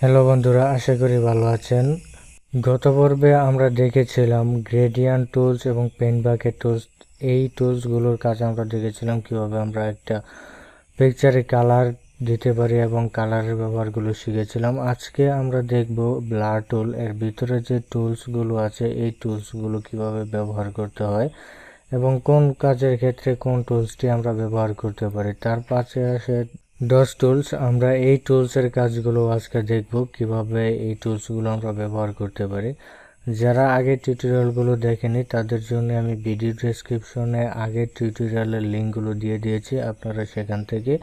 Hello বন্ধুরা, আশা করি ভালো আছেন। গত পর্বে আমরা দেখেছিলাম গ্রেডিয়েন্ট টুলস এবং পেইন্ট বাকেট টুলস। এই টুলসগুলোর কাজ আমরা দেখেছিলাম কিভাবে আমরা একটা পিকচারে কালার দিতে পারি এবং কালারের ব্যবহারগুলো শিখেছিলাম। আজকে আমরা দেখব ব্লার টুল। এর ভিতরে যে টুলসগুলো আছে এই টুলসগুলো কিভাবে ব্যবহার করতে হয় এবং কোন কাজের ক্ষেত্রে কোন টুলসটি আমরা ব্যবহার করতে পারি। তার পাশে আসে ডস টুলস। আমরা এই টুলসের কাজগুলো আজকে দেখব কিভাবে এই টুলসগুলো আমরা ব্যবহার করতে পারি। যারা আগের টিউটোরিয়ালগুলো দেখেনি তাদের জন্য আমি ভিডিও ডেসক্রিপশনে আগের টিউটোরিয়ালের লিঙ্কগুলো দিয়ে দিয়েছি। আপনারা সেখান থেকে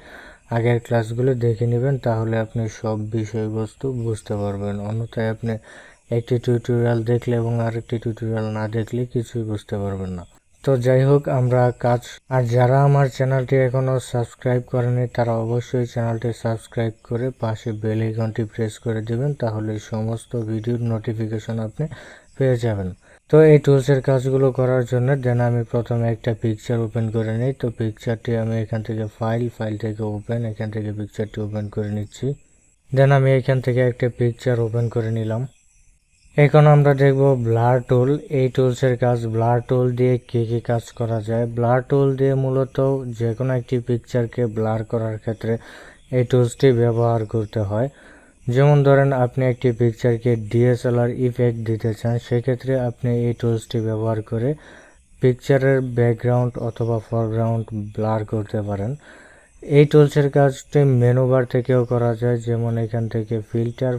আগের ক্লাসগুলো দেখে নেবেন, তাহলে আপনি সব বিষয়বস্তু বুঝতে পারবেন। অন্যথায় আপনি একটি টিউটোরিয়াল দেখলে এবং আরেকটি টিউটোরিয়াল না দেখলে কিছুই বুঝতে পারবেন না। তো যাই হোক, আমরা কাজ আর যারা আমার চ্যানেলটি এখনও সাবস্ক্রাইব করেনি তারা অবশ্যই চ্যানেলটি সাবস্ক্রাইব করে পাশে বেল আইকনটি প্রেস করে দেবেন, তাহলে সমস্ত ভিডিওর নোটিফিকেশন আপনি পেয়ে যাবেন। তো এই টুলসের কাজগুলো করার জন্য আমি প্রথমে একটা পিকচার ওপেন করে নিই। তো পিকচারটি আমি এখান থেকে ফাইল থেকে ওপেন, এখান থেকে পিকচারটি ওপেন করে নিচ্ছি। আমি এখান থেকে একটা পিকচার ওপেন করে নিলাম। এখন আমরা দেখব ব্লার টুল। এই টুলসের কাজ, ব্লার টুল দিয়ে কী কী কাজ করা যায়। ব্লার টুল দিয়ে মূলত যে কোনো একটি পিকচারকে ব্লার করার ক্ষেত্রে এই টুলসটি ব্যবহার করতে হয়। যেমন ধরেন আপনি একটি পিকচারকে ডিএসএলআর ইফেক্ট দিতে চান, সেক্ষেত্রে আপনি এই টুলসটি ব্যবহার করে পিকচারের ব্যাকগ্রাউন্ড অথবা ফরগ্রাউন্ড ব্লার করতে পারেন। এই টুলসের কাজটি মেনু বার থেকেও করা যায়। যেমন এখান থেকে ফিল্টার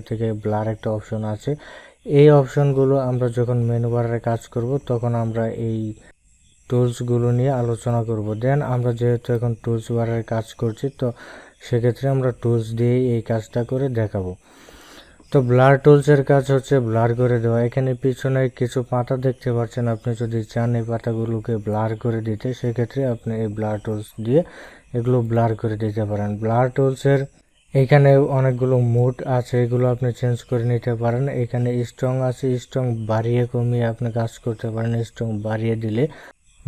থেকে ব্লার একটা অপশন আছে। এই অপশনগুলো আমরা যখন মেনু বারের কাজ করব তখন আমরা এই টুলসগুলো নিয়ে আলোচনা করব। আমরা যেহেতু এখন টুলস বারের কাজ করছি, তো সেক্ষেত্রে আমরা টুলস দিয়ে এই কাজটা করে দেখাবো। তো ব্লার টুলসের কাজ হচ্ছে ব্লার করে দেওয়া। এখানে পিছনে কিছু পাতা দেখতে পাচ্ছেন। আপনি যদি চান এই পাতাগুলোকে ব্লার করে দিতে, সেক্ষেত্রে আপনি এই ব্লার টুলস দিয়ে এগুলো ব্লার করে দিতে পারেন। ব্লার টুলসের এখানে অনেকগুলো মুড আছে, এগুলো আপনি চেঞ্জ করে নিতে পারেন। এখানে স্ট্রং আছে, স্ট্রং বাড়িয়ে কমিয়ে আপনি কাজ করতে পারেন। স্ট্রং বাড়িয়ে দিলে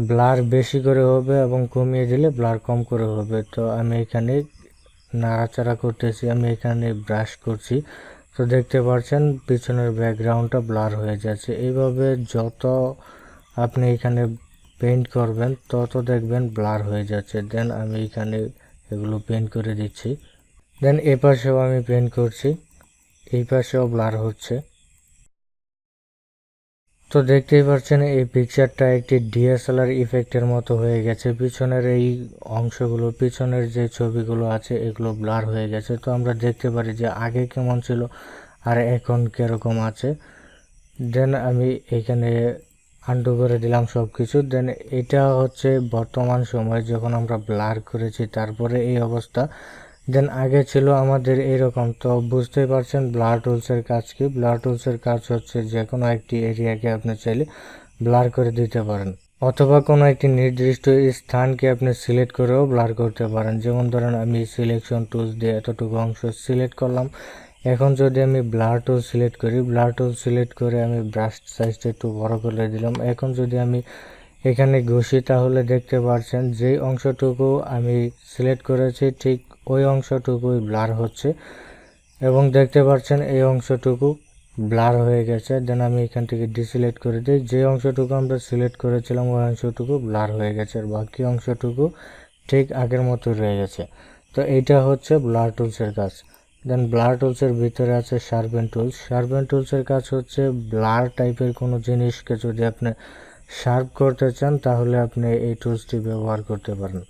ব্লার বেশি করে হবে এবং কমিয়ে দিলে ব্লার কম করে হবে। তো আমি এখানে নাড়াচাড়া করতেছি, আমি এখানে ব্রাশ করছি। তো দেখতে পাচ্ছেন পিছনের ব্যাকগ্রাউন্ডটা ব্লার হয়ে যাচ্ছে। এইভাবে যত আপনি এখানে পেইন্ট করবেন তত দেখবেন ব্লার হয়ে যাচ্ছে। আমি এখানে এগুলো পেইন্ট করে দিচ্ছি। এই পাশেও আমি পেইন্ট করছি, এই পাশেও ব্লার হচ্ছে। তো দেখতেই পাচ্ছেন এই পিকচারটা একটি ডিএসএলআর ইফেক্টের মতো হয়ে গেছে। পিছনের এই অংশগুলো, পিছনের যে ছবিগুলো আছে এগুলো ব্লার হয়ে গেছে। তো আমরা দেখতে পারি যে আগে কেমন ছিল আর এখন কিরকম আছে। আমি এখানে আন্ডু করে দিলাম সব কিছু। এটা হচ্ছে বর্তমান সময় যখন আমরা ব্লার করেছি তারপরে এই অবস্থা। আগে ছিল আমাদের এরকম। তো বুঝতেই পারছেন ব্লার টুলসের কাজ কি। ব্লার টুলসের কাজ হচ্ছে যে কোনো একটি এরিয়াকে আপনি চাইলে ব্লার করে দিতে পারেন, অথবা কোনো একটি নির্দিষ্ট স্থানকে আপনি সিলেক্ট করেও ব্লার করতে পারেন। যেমন ধরেন আমি সিলেকশন টুলস দিয়ে এতটুকু অংশ সিলেক্ট করলাম। এখন যদি আমি ব্লার টুল সিলেক্ট করি, ব্লার টুল সিলেক্ট করে আমি ব্রাশ সাইজটা একটু বড় করে দিলাম। এখন যদি আমি এখানে ঘষি তাহলে দেখতে পাচ্ছেন যেই অংশটুকু আমি সিলেক্ট করেছি ঠিক ওই অংশটুকুই ব্লার হচ্ছে এবং দেখতে পাচ্ছেন এই অংশটুকু ব্লার হয়ে গেছে। আমি এখান থেকে ডিসিলেক্ট করে দিই। যে অংশটুকু আমরা সিলেক্ট করেছিলাম ওই অংশটুকু ব্লার হয়ে গেছে আর বাকি অংশটুকু ঠিক আগের মতো রয়ে গেছে। তো এইটা হচ্ছে ব্লার টুলসের কাজ। ব্লার টুলসের ভিতরে আছে শার্পেন টুলস। শার্পেন টুলসের কাজ হচ্ছে ব্লার টাইপের কোনো জিনিসকে যদি আপনি শার্প করতে চান তাহলে আপনি এই টুলসটি ব্যবহার করতে পারেন।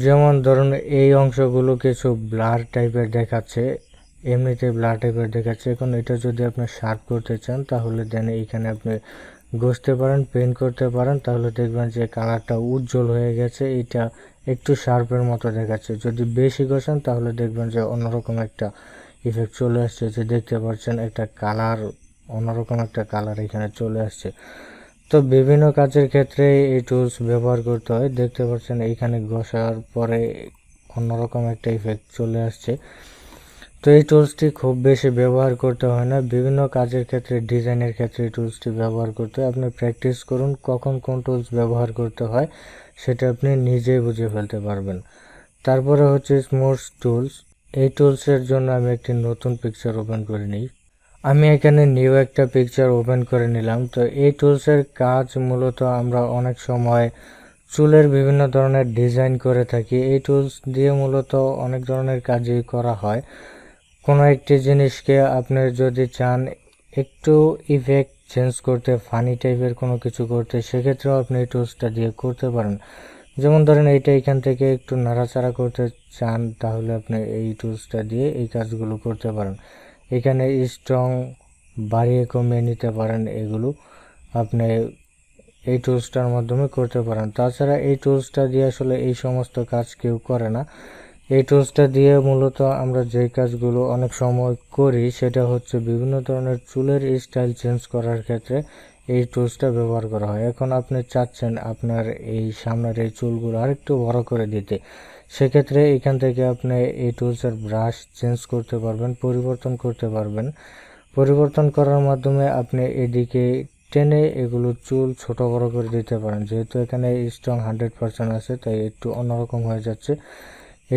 যেমন ধরুন এই অংশগুলো কিছু ব্লার টাইপের দেখাচ্ছে, এমনিতে ব্লার টাইপের দেখাচ্ছে। এখন এটা যদি আপনি শার্প করতে চান তাহলে এইখানে আপনি ঘষতে পারেন, পেইন্ট করতে পারেন, তাহলে দেখবেন যে কালারটা উজ্জ্বল হয়ে গেছে। এটা একটু শার্পের মতো দেখাচ্ছে। যদি বেশি ঘষেন তাহলে দেখবেন যে অন্যরকম একটা ইফেক্ট চলে আসছে। যে দেখতে পাচ্ছেন একটা কালার, অন্যরকম একটা কালার এখানে চলে আসছে। তো বিভিন্ন কাজের ক্ষেত্রে এই টুলস ব্যবহার করতে হয়। দেখতে পাচ্ছেন এইখানে ঘষার পরে অন্যরকম একটা ইফেক্ট চলে আসছে। তো এই টুলসটি খুব বেশি ব্যবহার করতে হয় না। বিভিন্ন কাজের ক্ষেত্রে, ডিজাইনের ক্ষেত্রে এই টুলসটি ব্যবহার করতে হয়। আপনি প্র্যাকটিস করুন, কখন কোন টুলস ব্যবহার করতে হয় সেটা আপনি নিজেই বুঝে ফেলতে পারবেন। তারপরে হচ্ছে স্মুথ টুলস। এই টুলসের জন্য আমি একটি নতুন পিকচার ওপেন করে নিই। আমি এখানে নিউ একটা পিকচার ওপেন করে নিলাম। তো এই টুলসের কাজ মূলত আমরা অনেক সময় চুলের বিভিন্ন ধরনের ডিজাইন করে থাকি। এই টুলস দিয়ে মূলত অনেক ধরনের কাজই করা হয়। কোনো একটি জিনিসকে আপনি যদি চান একটু ইফেক্ট চেঞ্জ করতে, ফানি টাইপের কোনো কিছু করতে, সেক্ষেত্রেও আপনি এই টুলসটা দিয়ে করতে পারেন। যেমন ধরেন এইটা এখান থেকে একটু নাড়াচাড়া করতে চান, তাহলে আপনি এই টুলসটা দিয়ে এই কাজগুলো করতে পারেন। এখানে স্ট্রং বাড়িয়ে কমিয়ে নিতে পারেন, এগুলো আপনি এই টুলসটার মাধ্যমে করতে পারেন। তাছাড়া এই টুলসটা দিয়ে আসলে এই সমস্ত কাজ কেউ করে না। এই টুলসটা দিয়ে মূলত আমরা যে কাজগুলো অনেক সময় করি সেটা হচ্ছে বিভিন্ন ধরনের চুলের স্টাইল চেঞ্জ করার ক্ষেত্রে এই টুলসটা ব্যবহার করা হয়। এখন আপনি চাচ্ছেন আপনার এই সামনের এই চুলগুলো আরেকটু বড় করে দিতে, সেক্ষেত্রে এখান থেকে আপনি এই টুলসের ব্রাশ চেঞ্জ করতে পারবেন, পরিবর্তন করতে পারবেন। পরিবর্তন করার মাধ্যমে আপনি এদিকে টেনে এগুলো চুল ছোট বড় করে দিতে পারেন। যেহেতু এখানে স্ট্রং 100% আছে, তাই একটু অন্যরকম হয়ে যাচ্ছে।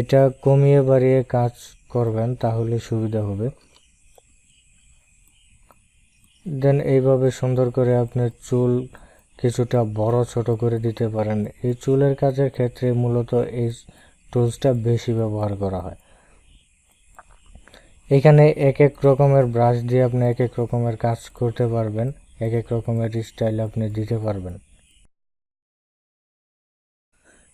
এটা কমিয়ে বাড়িয়ে কাজ করবেন, তাহলে সুবিধা হবে। দেন এইভাবে সুন্দর করে আপনি চুল কিছুটা বড় ছোট করে দিতে পারেন। এই চুলের কাজের ক্ষেত্রে মূলত এই টুলসটা বেশি ব্যবহার করা হয়। এখানে এক এক রকমের ব্রাশ দিয়ে আপনি এক এক রকমের কাজ করতে পারবেন, এক এক রকমের স্টাইল আপনি দিতে পারবেন।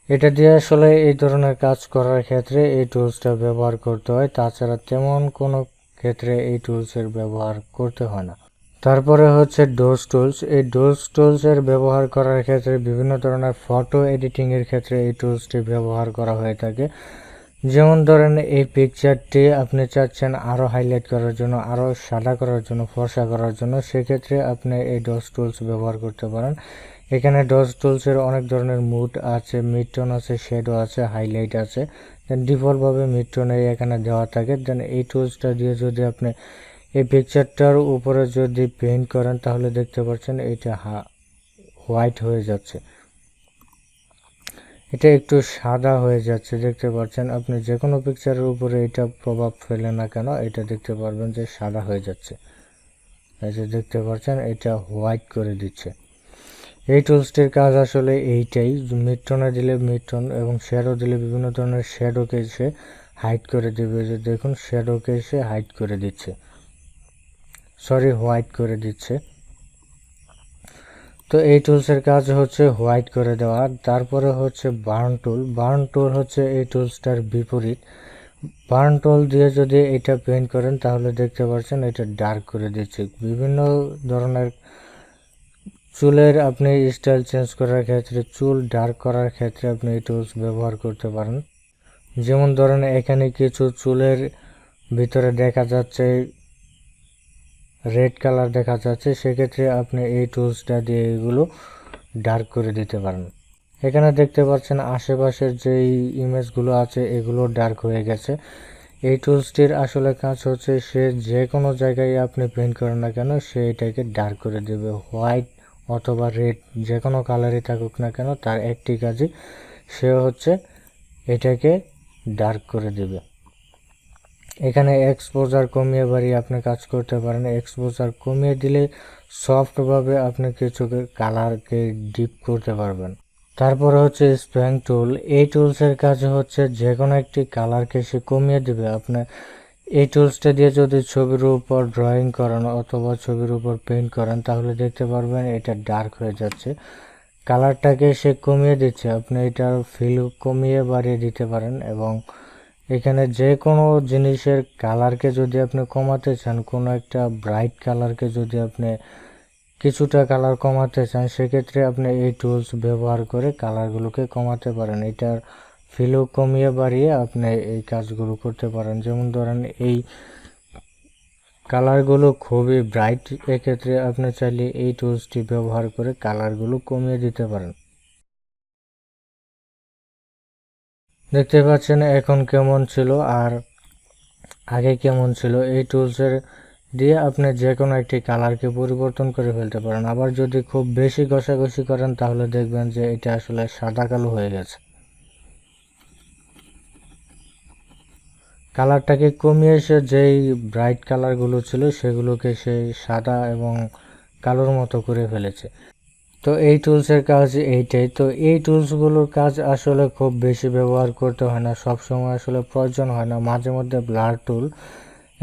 এটা দিয়ে আসলে এই ধরনের কাজ করার ক্ষেত্রে এই টুলসটা ব্যবহার করতে হয়, তাছাড়া তেমন কোনো ক্ষেত্রে এই টুলসের ব্যবহার করতে হয় না। তারপরে হচ্ছে ডোজ টুলস। এই ডোজ টুলসের ব্যবহার করার ক্ষেত্রে বিভিন্ন ধরনের ফটো এডিটিংয়ের ক্ষেত্রে এই টুলসটি ব্যবহার করা হয়ে থাকে। যেমন ধরেন এই পিকচারটি আপনি চাচ্ছেন আরও হাইলাইট করার জন্য, আরও সাদা করার জন্য, ফর্সা করার জন্য, সেক্ষেত্রে আপনি এই ডজ টুলস ব্যবহার করতে পারেন। এখানে ডজ টুলসের অনেক ধরনের মুড আছে, মিড টোন আছে, শেডো আছে, হাইলাইট আছে। দেন ডিফল্টভাবে মিড টোনে এখানে দেওয়া থাকে। দেন এই টুলসটা দিয়ে যদি আপনি এই পিকচারটার উপরে যদি পেইন্ট করেন, তাহলে দেখতে পাচ্ছেন এটা হোয়াইট হয়ে যাচ্ছে, এটা একটু সাদা হয়ে যাচ্ছে। দেখতে পাচ্ছেন আপনি যে কোনো পিকচারের উপরে এটা প্রভাব ফেলে না কেন, এটা দেখতে পারবেন যে সাদা হয়ে যাচ্ছে। এই যে দেখতে পাচ্ছেন এটা হোয়াইট করে দিচ্ছে। এই টুলসটির কাজ আসলে এইটাই, মিড টোনে দিলে মিড টোন এবং শ্যাডো দিলে বিভিন্ন ধরনের শ্যাডোকে সে হাইড করে দেবে। যে দেখুন শ্যাডোকে সে হাইড করে দিচ্ছে, সরি হোয়াইট করে দিচ্ছে। তো এই টুলসের কাজ হচ্ছে হোয়াইট করে দেওয়া। তারপরে হচ্ছে বার্ন টুল। বার্ন টুল হচ্ছে এই টুলসটার বিপরীত। বার্ন টুল দিয়ে যদি এটা পেইন্ট করেন, তাহলে দেখতে পাচ্ছেন এটা ডার্ক করে দিচ্ছে। বিভিন্ন ধরনের চুলের আপনি স্টাইল চেঞ্জ করার ক্ষেত্রে, চুল ডার্ক করার ক্ষেত্রে আপনি এই টুলস ব্যবহার করতে পারেন। যেমন ধরেন এখানে কিছু চুলের ভিতরে দেখা যাচ্ছে রেড কালার দেখা যাচ্ছে, সেক্ষেত্রে আপনি এই টুলসটা দিয়ে এগুলো ডার্ক করে দিতে পারেন। এখানে দেখতে পাচ্ছেন আশেপাশের যেই ইমেজগুলো আছে এগুলো ডার্ক হয়ে গেছে। এই টুলসটির আসলে কাজ হচ্ছে সে যে কোনো জায়গায় আপনি পেইন্ট করেন না কেন, সে এটাকে ডার্ক করে দেবে। হোয়াইট অথবা রেড যে কোনো কালারই থাকুক না কেন, তার একটি কাজই, সে হচ্ছে এটাকে ডার্ক করে দেবে। এখানে এক্সপোজার কমিয়ে বাড়িয়ে আপনি কাজ করতে পারেন। এক্সপোজার কমিয়ে দিলে সফটভাবে আপনি কিছু কালারকে ডিপ করতে পারবেন। তারপরে হচ্ছে স্প্যাং টুল। এই টুলসের কাজ হচ্ছে যে কোনো একটি কালারকে সে কমিয়ে দেবে। আপনার এই টুলসটা দিয়ে যদি ছবির উপর ড্রয়িং করেন অথবা ছবির উপর পেইন্ট করেন, তাহলে দেখতে পারবেন এটা ডার্ক হয়ে যাচ্ছে, কালারটাকে সে কমিয়ে দিচ্ছে। আপনি এটার ফিল কমিয়ে বাড়িয়ে দিতে পারেন। এবং এখানে যে কোনো জিনিসের কালারকে যদি আপনি কমাতে চান, কোনো একটা ব্রাইট কালারকে যদি আপনি কিছুটা কালার কমাতে চান, সেক্ষেত্রে আপনি এই টুলস ব্যবহার করে কালারগুলোকে কমাতে পারেন। এটার ফিলও কমিয়ে বাড়িয়ে আপনি এই কাজগুলো করতে পারেন। যেমন ধরেন এই কালারগুলো খুবই ব্রাইট, এক্ষেত্রে আপনি চাইলে এই টুলসটি ব্যবহার করে কালারগুলো কমিয়ে দিতে পারেন। দেখতে পাচ্ছেন এখন কেমন ছিল আর আগে কেমন ছিল। এই টুলসের দিয়ে আপনি যে কোনো একটি কালারকে পরিবর্তন করে ফেলতে পারেন। আবার যদি খুব বেশি ঘষাঘষি করেন, তাহলে দেখবেন যে এটা আসলে সাদা কালো হয়ে গেছে। কালারটাকে কমিয়ে এসে যেই ব্রাইট কালারগুলো ছিল সেগুলোকে সে সাদা এবং কালোর মতো করে ফেলেছে। তো এই টুলসের কাজ এইটাই। তো এই টুলসগুলোর কাজ আসলে খুব বেশি ব্যবহার করতে হয় না, সব সময় আসলে প্রয়োজন হয় না। মাঝে মধ্যে ব্লার টুল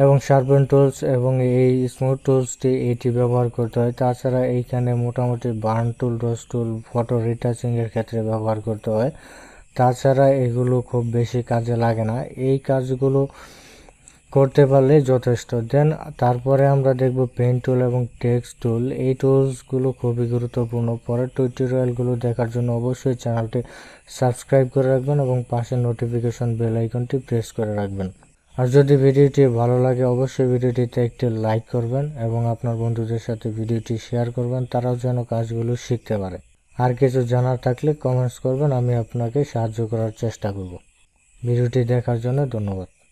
এবং শার্পেন টুলস এবং এই স্মুথ টুলসটি এটি ব্যবহার করতে হয়। তাছাড়া এইখানে মোটামুটি বার্ন টুল, রোজ টুল, ফটো রিটাচিংয়ের ক্ষেত্রে ব্যবহার করতে হয়। তাছাড়া এগুলো খুব বেশি কাজে লাগে না, এই কাজগুলো করতে পারলে যথেষ্ট। দেন তারপরে আমরা দেখব পেন টুল এবং টেক্সট টুল। এই টুলসগুলো খুবই গুরুত্বপূর্ণ। পরের টিউটোরিয়ালগুলো দেখার জন্য অবশ্যই চ্যানেলটি সাবস্ক্রাইব করে রাখবেন এবং পাশের নোটিফিকেশন বেল আইকনটি প্রেস করে রাখবেন। আর যদি ভিডিওটি ভালো লাগে অবশ্যই ভিডিওটিতে একটি লাইক করবেন এবং আপনার বন্ধুদের সাথে ভিডিওটি শেয়ার করবেন, তারাও যেন কাজগুলো শিখতে পারে। আর কিছু জানার থাকলে কমেন্টস করবেন, আমি আপনাকে সাহায্য করার চেষ্টা করব। ভিডিওটি দেখার জন্য ধন্যবাদ।